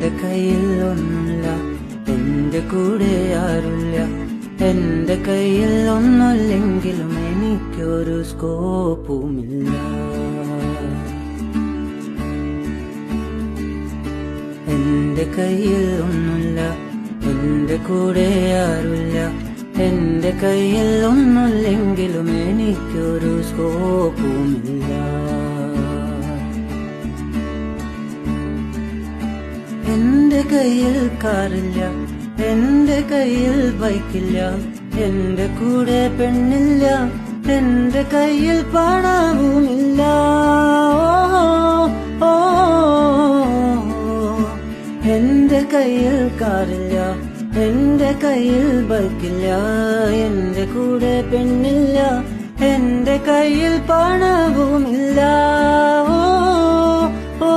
എന്റെ കയ്യിൽ ഒന്നുമില്ല, എന്റെ കൂടെ ആരുമില്ല. എന്റെ കയ്യിൽ ഒന്നുമില്ലെങ്കിലും എനിക്കൊരു സ്കോപ്പുമില്ല. എന്റെ കയ്യിൽ ഒന്നുമില്ല, എന്റെ കൂടെ ആരുമില്ല. എന്റെ കയ്യിൽ ഒന്നുമില്ലെങ്കിലും എനിക്കൊരു സ്കോപ്പുമില്ല. എന്റെ കയ്യിൽ കാറില്ല, എന്റെ കയ്യിൽ ബൈക്കില്ല. എന്റെ കൂടെ പെണ്ണില്ല, എന്റെ കയ്യിൽ പണവുമില്ല. ഓ, എന്റെ കയ്യിൽ കാറില്ല, എന്റെ കയ്യിൽ ബൈക്കില്ല. എന്റെ കൂടെ പെണ്ണില്ല, എന്റെ കയ്യിൽ പണവുമില്ല. ഓ